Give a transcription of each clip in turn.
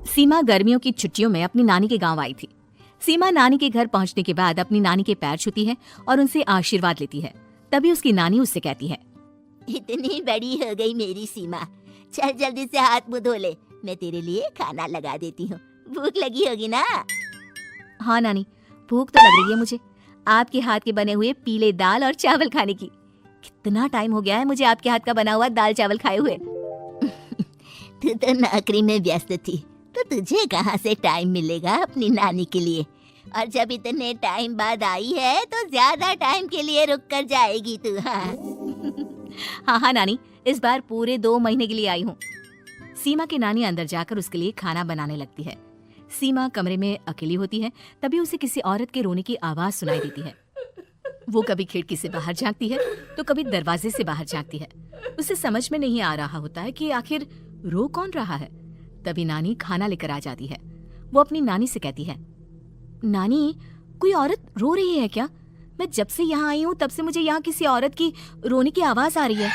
सीमा गर्मियों की छुट्टियों में अपनी नानी के गांव आई थी। सीमा नानी के घर पहुंचने के बाद अपनी नानी के पैर छूती है और उनसे आशीर्वाद लेती है। तभी उसकी नानी उससे कहती है, इतनी बड़ी हो गई मेरी सीमा, चल जल्दी से हाथ मुंह धो ले, मैं तेरे लिए खाना लगा देती हूँ। भूख लगी होगी ना? हाँ नानी, भूख तो लग रही है मुझे, आपके हाथ के बने हुए पीले दाल और चावल खाने की। कितना टाइम हो गया है मुझे आपके हाथ का बना हुआ दाल चावल खाए हुए। तू तो नौकरी में व्यस्त थी, तो तुझे कहाँ से टाइम मिलेगा अपनी नानी के लिए? और जब इतने टाइम बाद आई है तो ज्यादा टाइम के लिए रुक कर जाएगी तू। हाँ हाँ नानी, इस बार पूरे 2 महीने के लिए आई हूँ। सीमा की नानी अंदर जाकर उसके लिए खाना बनाने लगती है। सीमा कमरे में अकेली होती है, तभी उसे किसी औरत के रोने की आवाज सुनाई देती है। वो कभी खिड़की से बाहर झांकती है तो कभी दरवाजे से बाहर झांकती है। उसे समझ में नहीं आ रहा होता है कि आखिर रो कौन रहा है। तभी नानी खाना लेकर आ जाती है। वो अपनी नानी से कहती है, नानी, कोई औरत रो रही है क्या? मैं जब से यहाँ आई हूँ तब से मुझे यहाँ किसी औरत की रोने की आवाज आ रही है।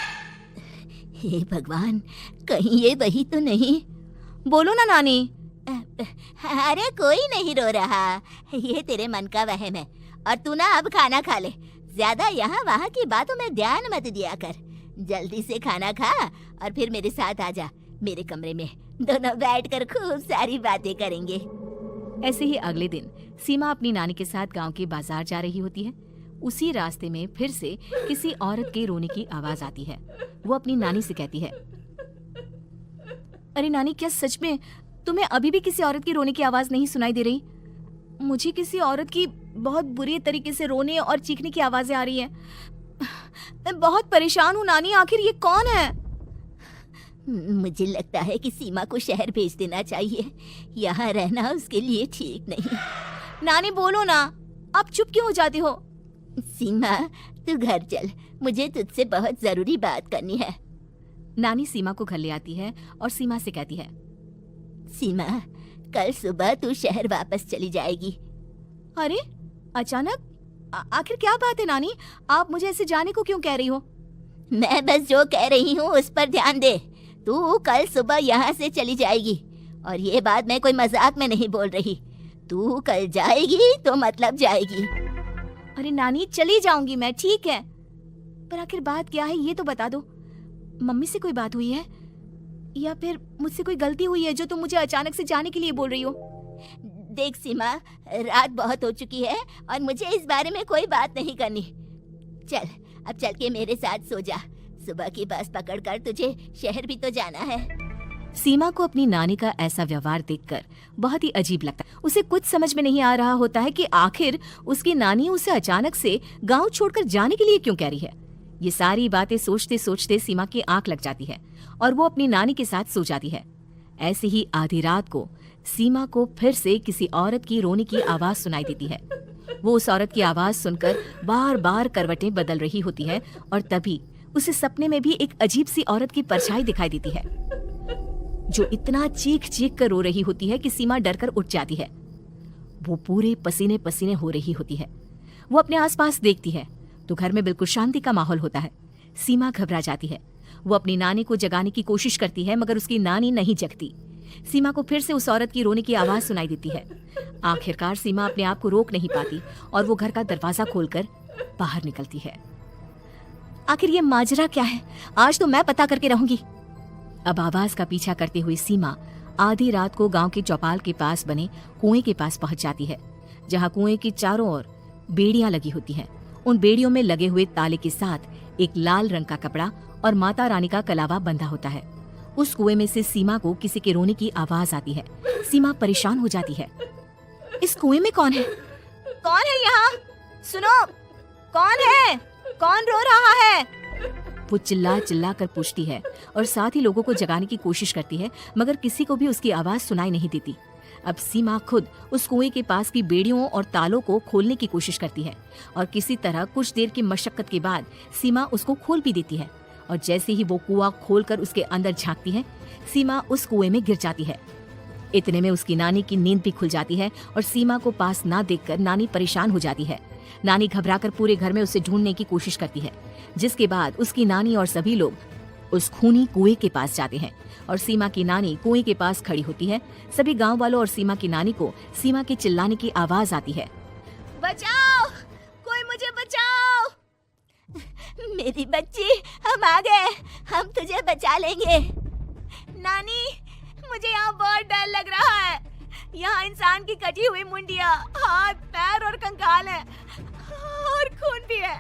हे भगवान, कहीं ये वही तो नहीं? बोलो ना नानी। अरे कोई नहीं रो रहा, ये तेरे मन का वहम है। और तू ना अब खाना खा ले, ज्यादा यहाँ वहाँ की बातों में ध्यान मत दिया कर। जल्दी से खाना खा और फिर मेरे साथ आ जा मेरे कमरे में, दोनों बैठकर खूब सारी बातें करेंगे। ऐसे ही अगले दिन सीमा अपनी नानी के साथ गांव के बाजार जा रही होती है। उसी रास्ते में फिर से किसी औरत के रोने की आवाज आती है। वो अपनी नानी से कहती है, अरे नानी, क्या सच में तुम्हें अभी भी किसी औरत की रोने की आवाज नहीं सुनाई दे रही? मुझे किसी औरत की बहुत बुरी तरीके से रोने और चीखने की आवाजें आ रही हैं। मैं बहुत परेशान हूँ नानी, आखिर ये कौन है? मुझे लगता है कि सीमा को शहर भेज देना चाहिए, यहाँ रहना उसके लिए ठीक नहीं। नानी बोलो ना, आप चुप क्यों हो जाती हो? सीमा, तू घर चल, मुझे तुझसे बहुत जरूरी बात करनी है। नानी सीमा को घर ले आती है और सीमा से कहती है, सीमा, कल सुबह तू शहर वापस चली जाएगी। अरे अचानक? आखिर क्या बात है नानी, आप मुझे ऐसे जाने को क्यों कह रही हो? मैं बस जो कह रही हूँ उस पर ध्यान दे। तू कल सुबह यहाँ से चली जाएगी, और ये बात मैं कोई मजाक में नहीं बोल रही। तू कल जाएगी तो मतलब जाएगी। अरे नानी, चली जाऊंगी मैं, ठीक है, पर आखिर बात क्या है ये तो बता दो। मम्मी से कोई बात हुई है या फिर मुझसे कोई गलती हुई है जो तुम मुझे अचानक से जाने के लिए बोल रही हो? देख सीमा, रात बहुत हो चुकी है और मुझे इस बारे में कोई बात नहीं करनी। चल, अब चल के मेरे साथ सो जा, सुबह की बस पकड़कर तुझे शहर भी तो जाना है। सीमा को अपनी नानी का ऐसा व्यवहार देखकर बहुत ही अजीब लगता है। उसे कुछ समझ में नहीं आ रहा होता है कि आखिर उसकी नानी उसे अचानक से गांव छोड़कर जाने के लिए क्यों कह रही है। ये सारी बातें सोचते सोचते सीमा की आंख लग जाती है और वो अपनी नानी के साथ सो जाती है। ऐसे ही आधी रात को सीमा को फिर से किसी औरत की रोने की आवाज सुनाई देती है। वो उस औरत की आवाज सुनकर बार बार करवटें बदल रही होती है और तभी उसे सपने में भी एक अजीब सी औरत की परछाई दिखाई देती है जो इतना चीख चीख कर रो रही होती है कि सीमा डरकर उठ जाती है। वो पूरे पसीने पसीने हो रही होती है। वो अपने आसपास देखती है तो घर में बिल्कुल शांति का माहौल होता है। सीमा घबरा जाती है। वो अपनी नानी को जगाने की कोशिश करती है मगर उसकी नानी नहीं जगती। सीमा को फिर से उस औरत की रोने की आवाज सुनाई देती है। आखिरकार सीमा अपने आप को रोक नहीं पाती और वो घर का दरवाजा खोलकर बाहर निकलती है। आखिर ये माजरा क्या है, आज तो मैं पता करके रहूंगी। अब आवाज का पीछा करते हुए सीमा आधी रात को गांव के चौपाल के पास बने कुएं के पास पहुंच जाती है, जहां कुएं की चारों ओर बेड़ियां लगी होती हैं। उन बेड़ियों में लगे हुए ताले के साथ एक लाल रंग का कपड़ा और माता रानी का कलावा बंधा होता है। उस कुएं में से सीमा को किसी के रोने की आवाज आती है। सीमा परेशान हो जाती है। इस कुएं में कौन है? कौन है यहाँ? सुनो, कौन है? कौन रो रहा है? वो चिल्ला चिल्ला कर पूछती है और साथ ही लोगों को जगाने की कोशिश करती है मगर किसी को भी उसकी आवाज सुनाई नहीं देती। अब सीमा खुद उस कुएं के पास की बेड़ियों और तालों को खोलने की कोशिश करती है और किसी तरह कुछ देर की मशक्कत के बाद सीमा उसको खोल भी देती है। और जैसे ही वो कुआं खोलकर उसके अंदर झांकती है, सीमा उस कुएं में गिर जाती है। इतने में उसकी नानी की नींद भी खुल जाती है और सीमा को पास ना देखकर नानी परेशान हो जाती है। नानी घबराकर पूरे घर में उसे ढूंढने की कोशिश करती है, जिसके बाद उसकी नानी और सभी लोग उस खूनी कुएं के पास जाते हैं और सीमा की नानी कुएं के पास खड़ी होती है। सभी गांव वालों और सीमा की नानी को सीमा के चिल्लाने की आवाज आती है। बचाओ, कोई मुझे बचाओ। मेरी बच्ची, हम आ गए, हम तुझे बचा लेंगे। नानी, मुझे यहाँ बहुत डर लग रहा है। यहाँ इंसान की कटी हुई मुंडिया, हाथ, पैर और कंकाल है और खून भी है।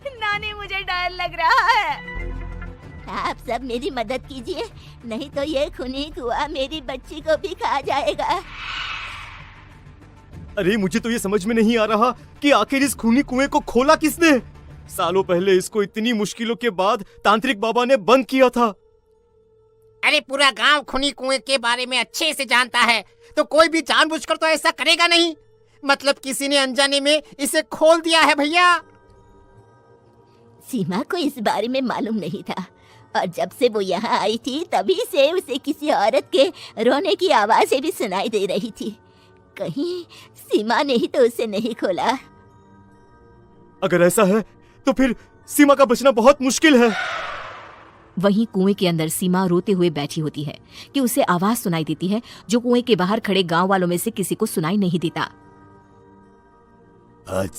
नानी, मुझे डर लग रहा है। आप सब मेरी मदद कीजिए, नहीं तो ये खूनी कुआं मेरी बच्ची को भी खा जाएगा। अरे मुझे तो ये समझ में नहीं आ रहा कि आखिर इस खूनी कुएं को खोला किसने। सालों पहले इसको इतनी मुश्किलों के बाद तांत्रिक बाबा ने बंद किया था। अरे पूरा गांव खूनी कुएं के बारे में अच्छे से जानता है, तो कोई भी जानबूझकर तो ऐसा करेगा नहीं। मतलब किसी ने अनजाने में इसे खोल दिया है भैया। सीमा को इस बारे में मालूम नहीं था और जब से वो यहाँ आई थी तभी से उसे किसी औरत के रोने की आवाजें भी सुनाई दे रही थी। कहीं सीमा ने ही तो उसे नहीं खोला। अगर ऐसा है तो फिर सीमा का बचना बहुत मुश्किल है। वहीं कुएं के अंदर सीमा रोते हुए बैठी होती है कि उसे आवाज सुनाई देती है जो कुएं के बाहर खड़े गांव वालों में से किसी को सुनाई नहीं देता। आज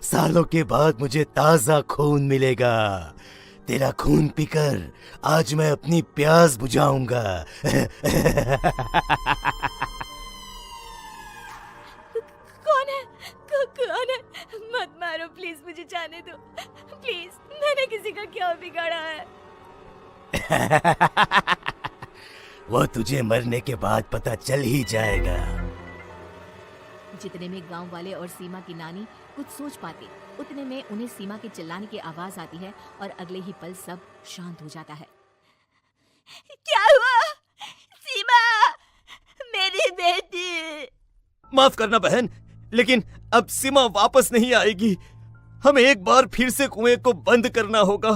सालों के बाद मुझे ताजा खून मिलेगा। तेरा खून पीकर आज मैं अपनी प्यास बुझाऊंगा। कौन है? मत मारो प्लीज, मुझे जाने दो प्लीज। मैंने किसी का क्या बिगाड़ा है? वो तुझे मरने के बाद पता चल ही जाएगा। जितने में गांव वाले और सीमा की नानी कुछ सोच पाते, उतने में उन्हें सीमा के चिल्लाने की आवाज आती है और अगले ही पल सब शांत हो जाता है। क्या हुआ? सीमा, मेरी बेटी। माफ करना बहन, लेकिन अब सीमा वापस नहीं आएगी। हमें एक बार फिर से कुएं को बंद करना होगा।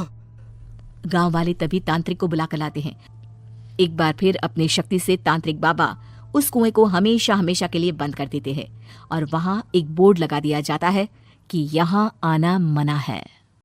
गांव वाले तभी तांत्रिक को बुला कर लाते हैं। एक बार फिर अपनी शक्ति से तांत्रिक बाबा उस कुएं को हमेशा हमेशा के लिए बंद कर देते हैं और वहां एक बोर्ड लगा दिया जाता है कि यहाँ आना मना है।